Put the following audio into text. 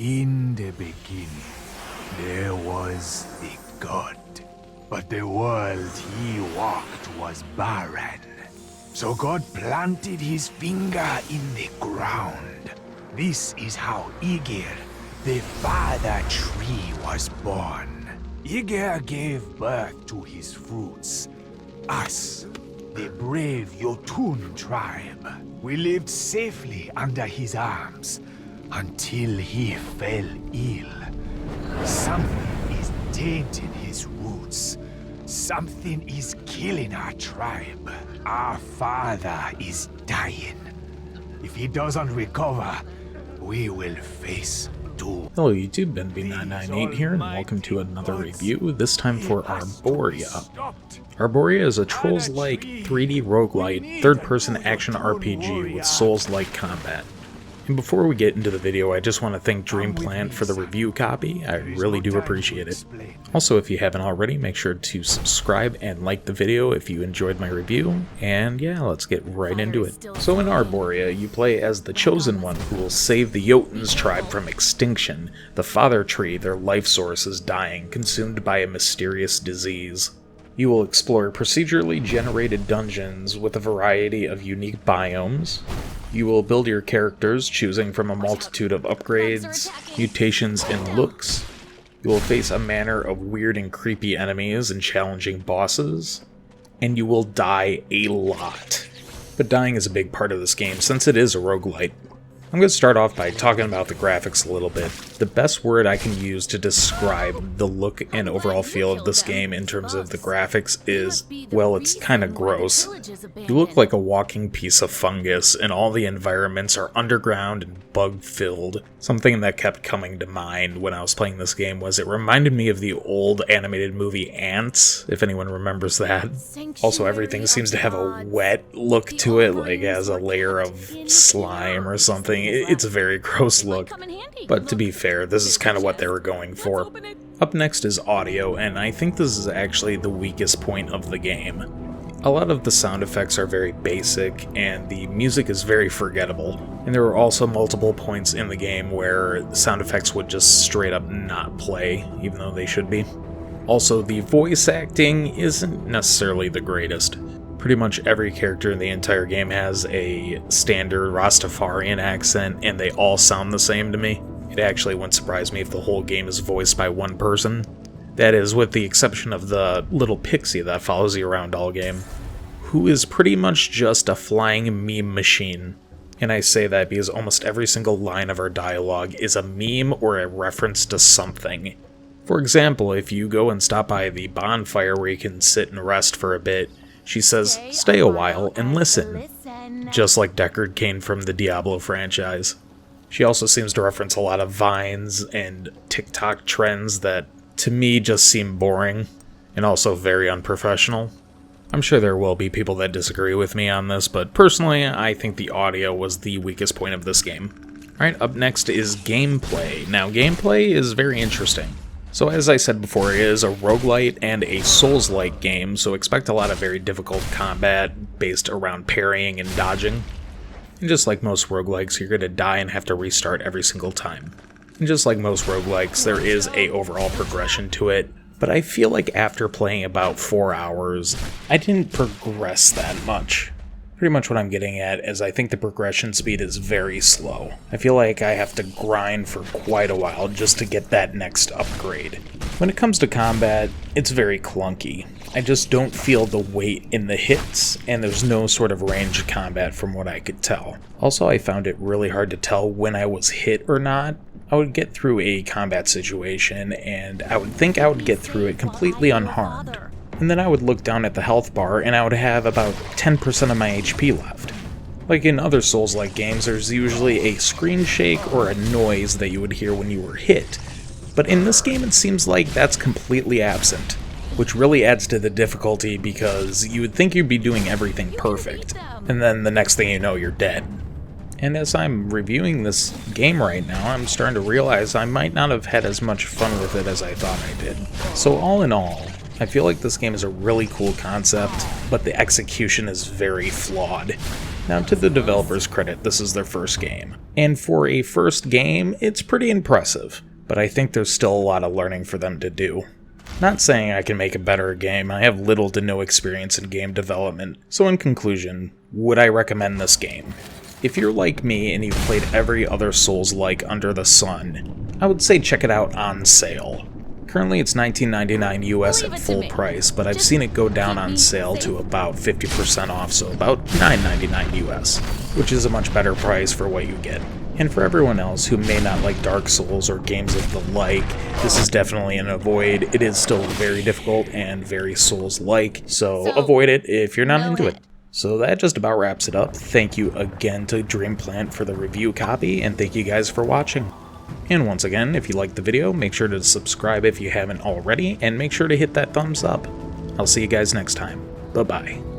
In the beginning, there was the God, but the world he walked was barren. So God planted his finger in the ground. This is how Aegir, the father tree, was born. Aegir gave birth to his fruits. Us, the brave Jotun tribe. We lived safely under his arms until he fell ill. Something is tainting his roots. Something is killing our tribe. Our father is dying. If he doesn't recover, we will face doom. Hello YouTube, BenB998 here, and welcome to another review, this time for Arboria. Arboria is a Trollzlike 3D roguelite, third-person action RPG with Souls-like combat. And before we get into the video, I just want to thank Dreamplant for the review copy. I really do appreciate it. Also, if you haven't already, make sure to subscribe and like the video if you enjoyed my review. And yeah, let's get right into it. So in Arboria, you play as the Chosen One who will save the Jotun's tribe from extinction. The Father Tree, their life source, is dying, consumed by a mysterious disease. You will explore procedurally generated dungeons with a variety of unique biomes. You will build your characters, choosing from a multitude of upgrades, mutations, and looks. You will face a manner of weird and creepy enemies and challenging bosses. And you will die a lot. But dying is a big part of this game, since it is a roguelite. I'm going to start off by talking about the graphics a little bit. The best word I can use to describe the look and overall feel of this game in terms of the graphics is, well, it's kind of gross. You look like a walking piece of fungus, and all the environments are underground and bug-filled. Something that kept coming to mind when I was playing this game was it reminded me of the old animated movie Ants, if anyone remembers that. Also, everything seems to have a wet look to it, like it has a layer of slime or something. It's a very gross look, but to be fair, this is kind of what they were going for. Up next is audio, and I think this is actually the weakest point of the game. A lot of the sound effects are very basic, and the music is very forgettable, and there were also multiple points in the game where sound effects would just straight up not play, even though they should be. Also, the voice acting isn't necessarily the greatest. Pretty much every character in the entire game has a standard Rastafarian accent, and they all sound the same to me. It actually wouldn't surprise me if the whole game is voiced by one person. That is, with the exception of the little pixie that follows you around all game, who is pretty much just a flying meme machine. And I say that because almost every single line of our dialogue is a meme or a reference to something. For example, if you go and stop by the bonfire where you can sit and rest for a bit, she says, "Stay a while and listen," just like Deckard Cain from the Diablo franchise. She also seems to reference a lot of vines and TikTok trends that, to me, just seem boring, and also very unprofessional. I'm sure there will be people that disagree with me on this, but personally, I think the audio was the weakest point of this game. Alright, up next is gameplay. Now, gameplay is very interesting. So as I said before, it is a roguelite and a Souls-like game, so expect a lot of very difficult combat based around parrying and dodging. And just like most roguelikes, you're going to die and have to restart every single time. And just like most roguelikes, there is a overall progression to it, but I feel like after playing about 4 hours, I didn't progress that much. Pretty much what I'm getting at is I think the progression speed is very slow. I feel like I have to grind for quite a while just to get that next upgrade. When it comes to combat, it's very clunky. I just don't feel the weight in the hits, and there's no sort of range combat from what I could tell. Also, I found it really hard to tell when I was hit or not. I would get through a combat situation, and I would think I would get through it completely unharmed. And then I would look down at the health bar, and I would have about 10% of my HP left. Like in other Souls-like games, there's usually a screen shake or a noise that you would hear when you were hit. But in this game, it seems like that's completely absent, which really adds to the difficulty because you would think you'd be doing everything perfect, and then the next thing you know, you're dead. And as I'm reviewing this game right now, I'm starting to realize I might not have had as much fun with it as I thought I did. So all in all, I feel like this game is a really cool concept, but the execution is very flawed. Now, to the developers' credit, this is their first game. And for a first game, it's pretty impressive, but I think there's still a lot of learning for them to do. Not saying I can make a better game, I have little to no experience in game development, so in conclusion, would I recommend this game? If you're like me and you've played every other Souls-like under the sun, I would say check it out on sale. Currently it's $19.99 US at full price, but I've seen it go down on sale to about 50% off, so about $9.99 US, which is a much better price for what you get. And for everyone else who may not like Dark Souls or games of the like, this is definitely an avoid. It is still very difficult and very Souls-like, so avoid it if you're not into it. So that just about wraps it up. Thank you again to Dreamplant for the review copy, and thank you guys for watching. And once again, if you liked the video, make sure to subscribe if you haven't already, and make sure to hit that thumbs up. I'll see you guys next time. Bye-bye.